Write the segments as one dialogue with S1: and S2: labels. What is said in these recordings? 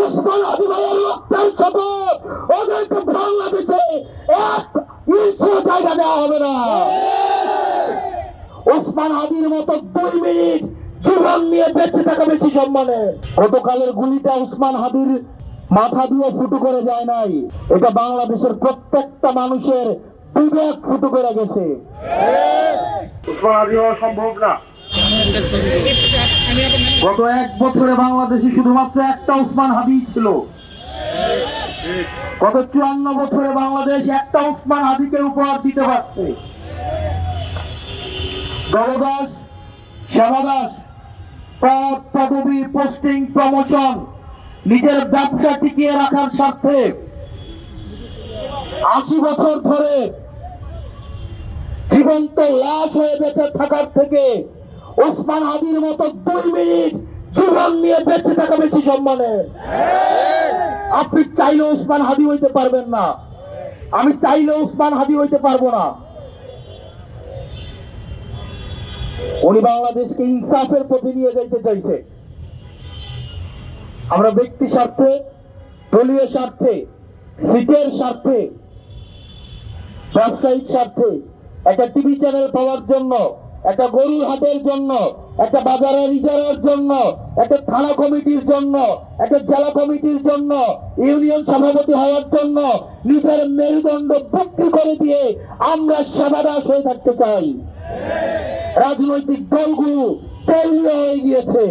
S1: উসমান হাদি ভাইয়ের রক্তের শপথ, ওদেরকে বাংলাদেশে এক ইঞ্চি জায়গা দেওয়া হবে না। উসমান হাদির মতো 2 মিনিট জীবন নিয়ে বেঁচে থাকা বেশি সম্মানে। গতকালের গুলিটা উসমান হাদির মাথা দিয়ে ফুটো করে যায় নাই, এটা বাংলাদেশের প্রত্যেকটা মানুষের বিবেক ফুটো করে গেছে।
S2: উসমান হাদি হওয়া সম্ভব না।
S1: গত 1 বছরে বাংলাদেশে শুধুমাত্র একটা উসমান হাদি ছিল। গত 54 বছরে বাংলাদেশ একটা উসমান হাদিকে উপহার দিতে পারছে। দলদাস, সেবাদাস, পদ পদবি, পোস্টিং, প্রমোশন, নিজের ব্যবসা টিকিয়ে রাখার স্বার্থে 80 বছর ধরে জীবন্ত লাশ হয়ে বেঁচে থাকার থেকে উসমান হাদির মতো 2 মিনিট জীবন নিয়ে বেঁচে থাকা বেশি সম্মানে। আপনি চাইলে উসমান হাদি হইতে পারবেন না, আমি চাইলে উসমান হাদি হইতে পারবো না। উনি বাংলাদেশকে ইনসাফের পথে নিয়ে যাইতে চাইছে। আমরা ব্যক্তি স্বার্থে, দলীয় স্বার্থে, সিটের স্বার্থে, ব্যবসায়িক স্বার্থে, একটা টিভি চ্যানেল পাওয়ার জন্য, একটা গরুর হাটের জন্য, একটা বাজারের ইজারার জন্য, একটা থানা কমিটির জন্য, একটা জেলা কমিটির জন্য, ইউনিয়ন সভাপতি হওয়ার জন্য নিজের মেরুদণ্ড বিক্রি করে দিয়ে আমরা সেবাদাস হয়ে থাকতে চাই। রাজনৈতিক দলগুলো তৈরি হয়ে গিয়েছে।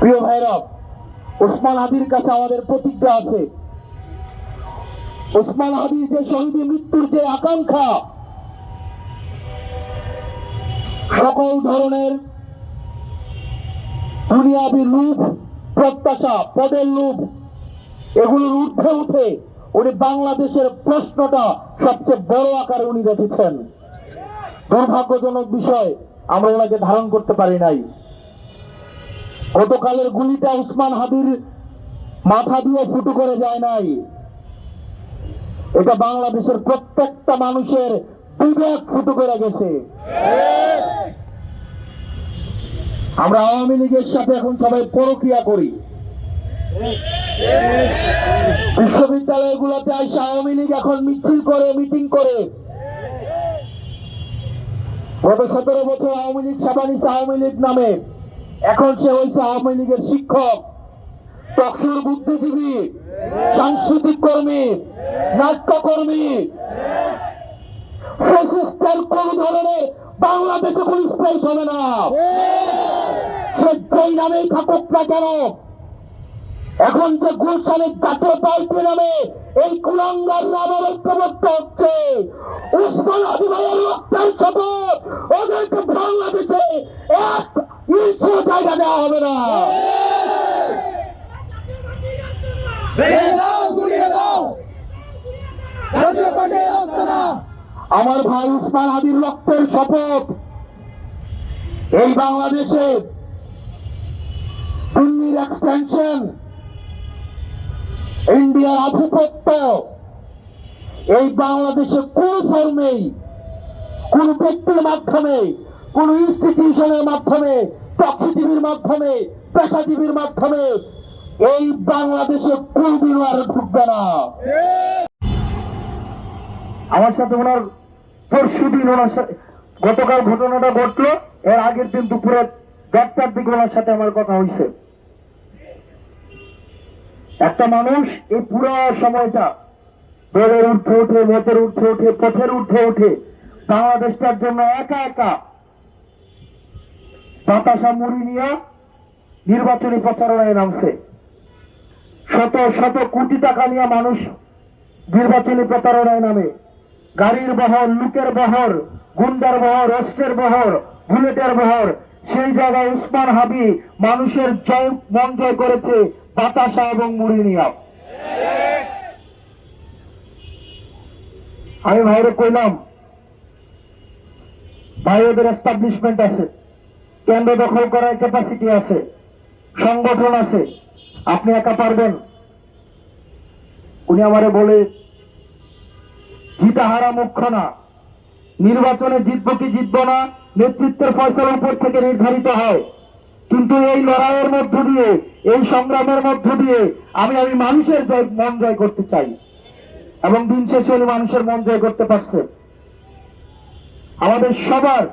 S1: প্রিয় ভাইরা, উসমান হাদির কাছে আমাদের প্রতিজ্ঞা আছে। উসমান হাদির যে শহীদ মৃত্যুর যে আকাঙ্ক্ষা, সকল ধরনের দুনিয়াবি লোভ, প্রত্যাশা, পদের লোভ, এগুলোর ঊর্ধ্বে উঠে উনি বাংলাদেশের প্রশ্নটা সবচেয়ে বড় আকারে উনি রেখেছেন। দুর্ভাগ্যজনক বিষয়, আমরা ওনাকে ধারণ করতে পারি নাই। গতকালের গুলিটা উসমান হাদির মাথা দিয়ে ফুটো করে যায় নাই, এটা বাংলাদেশের প্রত্যেকটা মানুষের বিবেক ফুটো করে গেছে। আমরা আওয়ামী লীগের সাথে এখন সবাই পরকিয়া করি। বিশ্ববিদ্যালয়গুলোতে এসে আওয়ামী লীগ এখন মিছিল করে, মিটিং করে। গত 17 বছর আওয়ামী লীগ সাবানিছে আওয়ামী লীগ নামে, এখন সে হয়েছে আওয়ামী লীগের শিক্ষক, টকশোর বুদ্ধিজীবী, সাংস্কৃতিক কর্মী, নাট্যকর্মী। ফ্যাসিস্টের কোন ধরনের বাংলাদেশে কোন স্পেস হবে না, সে যেই নামেই থাকুক না কেন। এখন যে গুলশানের জাতীয় পার্টি নামে এই কুলাঙ্গার নামের ঐক্যবদ্ধ হচ্ছে, উসমান হাদি ভাইয়ের রক্তের শপথ, ওদেরকে বাংলাদেশে এক ইঞ্চি জায়গা দেওয়া হবে না। আমার ভাই উসমান হাদির রক্তের শপথ, এই বাংলাদেশে দিল্লির এক্সটেনশন, ইন্ডিয়ার আধিপত্য এই বাংলাদেশে কোন ফর্মেই, কোন ব্যক্তির মাধ্যমে, কোন ইনস্টিটিউশনের মাধ্যমে, টকশিজীবীর মাধ্যমে, পেশাজীবীর মাধ্যমে এই বাংলাদেশে কোনদিনও আর ঢুকবে না। আমার সাথে ওনার পরশুদিন, ওনার সাথে গতকাল ঘটনাটা ঘটলো, এর আগের দিন দুপুরে 1টার দিকে ওনার সাথে আমার কথা হয়েছে। একটা মানুষ এই পুরো সময়টা দলের ঊর্ধ্বে উঠে, মতের ঊর্ধ্বে উঠে, পথের ঊর্ধ্বে উঠে বাংলাদেশটার জন্য একা একা বাতাসা মুড়ি নিয়ে নির্বাচনী প্রচারণায় নামছে। শত শত কোটি টাকা নিয়ে মানুষ নির্বাচনী প্রচারণায় নামে। গাড়ির বহর, লুকের বহর, গুন্ডার বহর, অস্ত্রের বহর, বুলেটের বহর। সেই জায়গায় উসমান হাদি মানুষের মন জয় করেছে বাতাসা এবং মুড়ি নিয়ে। আমি ভাইরে কইলাম, ভাই ওদের এস্টাবলিশমেন্ট আছে, কেন্দ্র দখল করার ক্যাপাসিটি আছে, সংগঠন আছে, আপনি একা পারবেন? উনি আমারে বলে, জিতা হারা মুখ্য না, নির্বাচনে জিতবো কি জিতবো না নেতৃত্বের ফয়সালা উপর থেকে নির্ধারিত হয়, কিন্তু এই লড়াইয়ের মধ্য দিয়ে, এই সংগ্রামের মধ্য দিয়ে আমি মানুষের মন জয় করতে চাই, এবং দিন শেষে উনি মানুষের মন জয় করতে পারছে। আমাদের সবার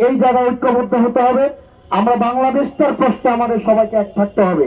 S1: এই জায়গায় ঐক্যবদ্ধ হতে হবে। আমরা বাংলাদেশটার প্রশ্নে আমাদের সবাইকে এক থাকতে হবে।